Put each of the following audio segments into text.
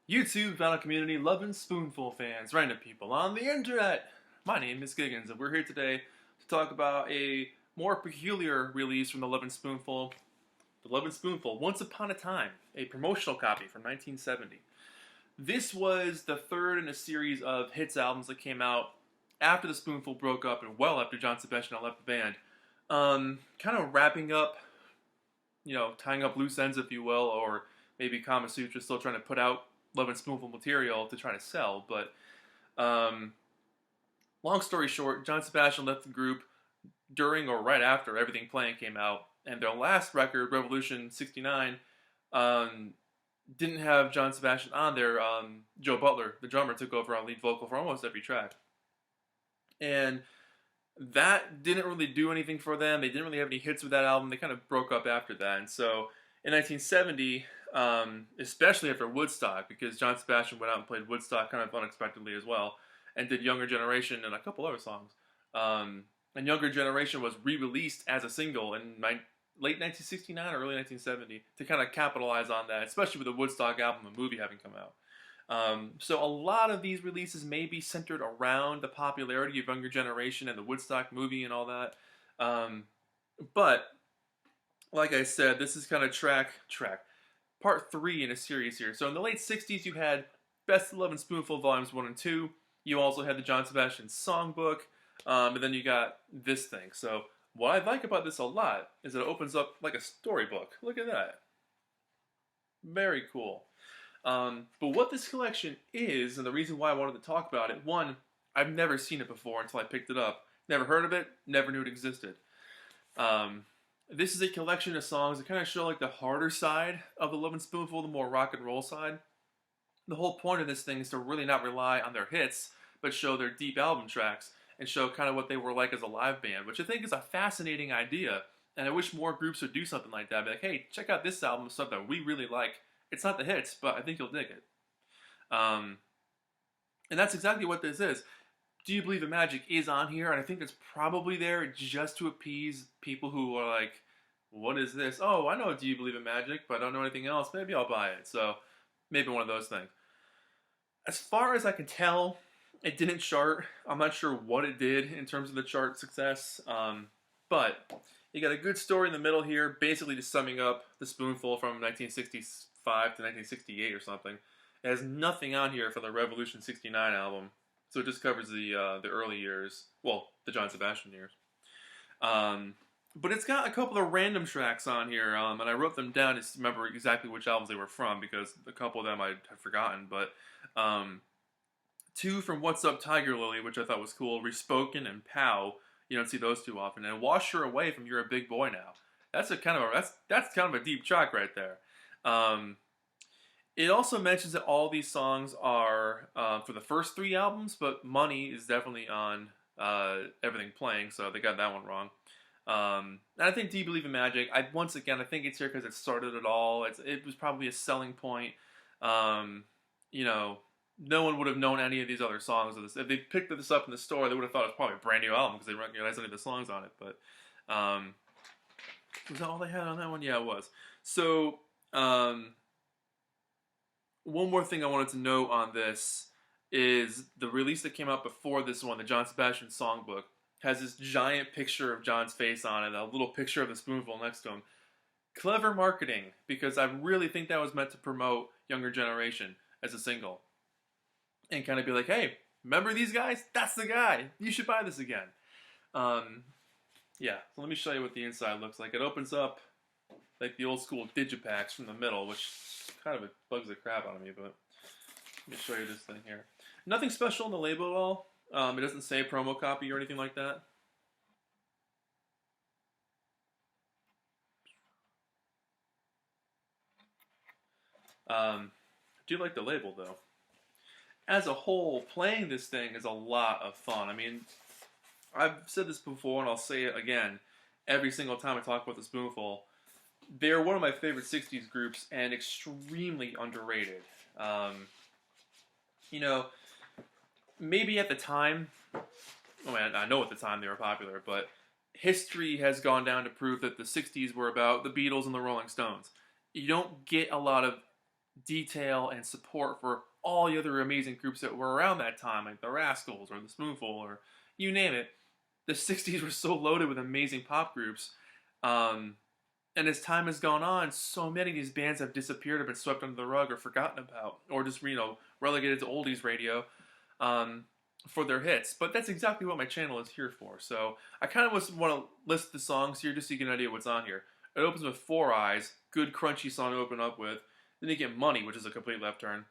YouTube vinyl community, Lovin Spoonful fans, random people on the internet. My name is Giggens, and we're here today to talk about a more peculiar release from the Lovin Spoonful. The Lovin Spoonful, Once Upon a Time, a promotional copy from 1970. This was the third in a series of hits albums that came out after the Spoonful broke up and well after John Sebastian left the band. Kind of wrapping up, tying up loose ends, if you will, or maybe Kama Sutra still trying to put out Lovin Spoonful material to try to sell. But long story short, John Sebastian left the group during or right after Everything Playing came out, and their last record, Revolution '69, didn't have John Sebastian on there. Joe Butler, the drummer, took over on lead vocal for almost every track. And that didn't really do anything for them. They didn't really have any hits with that album. They kind of broke up after that. And so in 1970, especially after Woodstock, because John Sebastian went out and played Woodstock kind of unexpectedly as well, and did Younger Generation and a couple other songs. And Younger Generation was re-released as a single in late 1969 or early 1970 to kind of capitalize on that, especially with the Woodstock album and movie having come out. So a lot of these releases may be centered around the popularity of Younger Generation and the Woodstock movie and all that. But like I said, this is kind of part 3 in a series here. So in the late 60s, you had Best of Lovin Spoonful Volumes 1 and 2. You also had the John Sebastian Songbook. And then you got this thing. So what I like about this a lot is it opens up like a storybook. Look at that. Very cool. But what this collection is, and the reason why I wanted to talk about it, one, I've never seen it before until I picked it up. Never heard of it, never knew it existed. This is a collection of songs that kind of show like the harder side of the Lovin Spoonful, the more rock and roll side. The whole point of this thing is to really not rely on their hits, but show their deep album tracks and show kind of what they were like as a live band, which I think is a fascinating idea. And I wish more groups would do something like that. Be like, hey, check out this album, stuff that we really like. It's not the hits, but I think you'll dig it. And that's exactly what this is. Do You Believe in Magic is on here, and I think it's probably there just to appease people who are like, what is this? Oh, I know Do You Believe in Magic, but I don't know anything else. Maybe I'll buy it. So maybe one of those things. As far as I can tell, it didn't chart. I'm not sure what it did in terms of the chart success. But you got a good story in the middle here, basically just summing up the Spoonful from 1965 to 1968 or something. It has nothing on here for the Revolution '69 album, so it just covers the early years, well, the John Sebastian years. But it's got a couple of random tracks on here, and I wrote them down to remember exactly which albums they were from, because a couple of them I had forgotten. But 2 from What's Up Tiger Lily, which I thought was cool, Respoken and Pow. You don't see those too often. And Wash Her Away from You're a Big Boy Now. That's kind of a deep track right there. It also mentions that all these songs are for the first 3 albums, but Money is definitely on Everything Playing, so they got that one wrong. And I think Do You Believe in Magic? I think it's here because it started it all. It was probably a selling point. No one would have known any of these other songs of this. If they picked this up in the store, they would have thought it was probably a brand new album because they didn't recognize any of the songs on it. But was that all they had on that one? Yeah, it was. So one more thing I wanted to note on this is the release that came out before this one, the John Sebastian Songbook, has this giant picture of John's face on it, a little picture of the Spoonful next to him. Clever marketing, because I really think that was meant to promote Younger Generation as a single. And kind of be like, hey, remember these guys? That's the guy. You should buy this again. Yeah, so let me show you what the inside looks like. It opens up like the old school digipacks from the middle, which kind of bugs the crap out of me, but let me show you this thing here. Nothing special on the label at all. It doesn't say promo copy or anything like that. I do like the label, though. As a whole, playing this thing is a lot of fun. I mean, I've said this before, and I'll say it again every single time I talk about the Spoonful. They're one of my favorite 60s groups, and extremely underrated. Maybe at the time, I know at the time they were popular, but history has gone down to prove that the 60s were about the Beatles and the Rolling Stones. You don't get a lot of detail and support for all the other amazing groups that were around that time, like the Rascals or the Spoonful or you name it. The 60s were so loaded with amazing pop groups. Um, and as time has gone on, so many of these bands have disappeared, have been swept under the rug or forgotten about, or just, relegated to oldies radio for their hits. But that's exactly what my channel is here for. So I kind of just want to list the songs here just so you get an idea what's on here. It opens with Four Eyes, good crunchy song to open up with. Then you get Money, which is a complete left turn.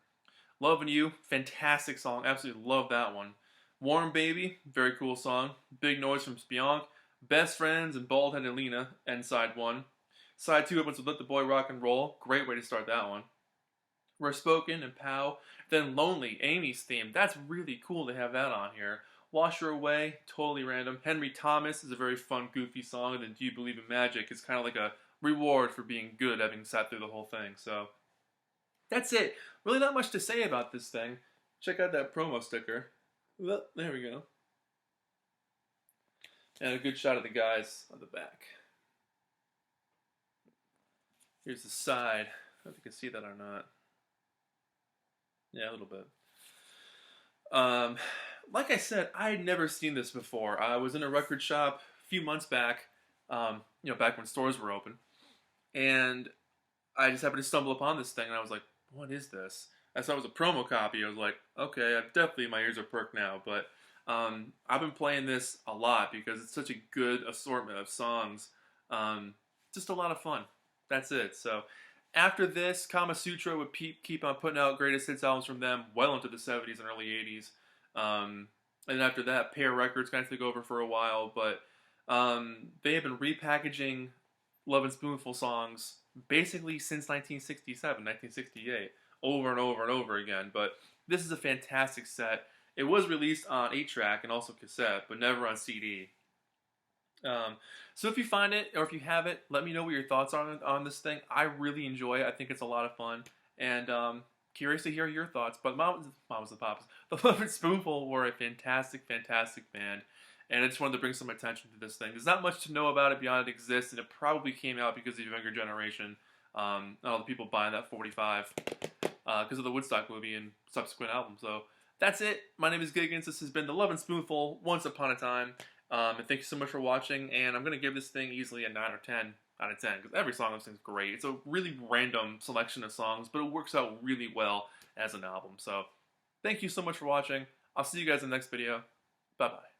Lovin' You, fantastic song, absolutely love that one. Warm Baby, very cool song. Big Noise from Spionk. Best Friends and Bald-Headed Lena, end side 1. Side 2 opens with Let the Boy Rock and Roll, great way to start that one. Spoken and Pow. Then Lonely, Amy's theme, that's really cool to have that on here. Wash Her Away, totally random. Henry Thomas is a very fun, goofy song. And then Do You Believe in Magic is kind of like a reward for being good, having sat through the whole thing. So that's it. Really not much to say about this thing. Check out that promo sticker. Well, there we go. And a good shot of the guys on the back. Here's the side. I don't know if you can see that or not. Yeah, a little bit. Like I said, I had never seen this before. I was in a record shop a few months back, back when stores were open. And I just happened to stumble upon this thing, and I was like, what is this? I saw it was a promo copy. I was like, okay, my ears are perked now. But I've been playing this a lot because it's such a good assortment of songs. Just a lot of fun. That's it. So after this, Kama Sutra would keep on putting out greatest hits albums from them well into the 70s and early 80s. And after that, Pear Records kind of took over for a while. But they have been repackaging Lovin Spoonful songs basically since 1967, 1968, over and over and over again. But this is a fantastic set. It was released on 8-track and also cassette, but never on CD. So if you find it, or if you have it, let me know what your thoughts are on this thing. I really enjoy it. I think it's a lot of fun. And curious to hear your thoughts. But Mamas and Papas, the Lovin Spoonful were a fantastic, fantastic band. And I just wanted to bring some attention to this thing. There's not much to know about it beyond it exists, and it probably came out because of the younger generation. All the people buying that 45 because of the Woodstock movie and subsequent albums. So that's it. My name is Giggens. This has been the Lovin Spoonful Once Upon a Time. And thank you so much for watching. And I'm going to give this thing easily a 9 or 10 out of 10 because every song on this thing is great. It's a really random selection of songs, but it works out really well as an album. So thank you so much for watching. I'll see you guys in the next video. Bye-bye.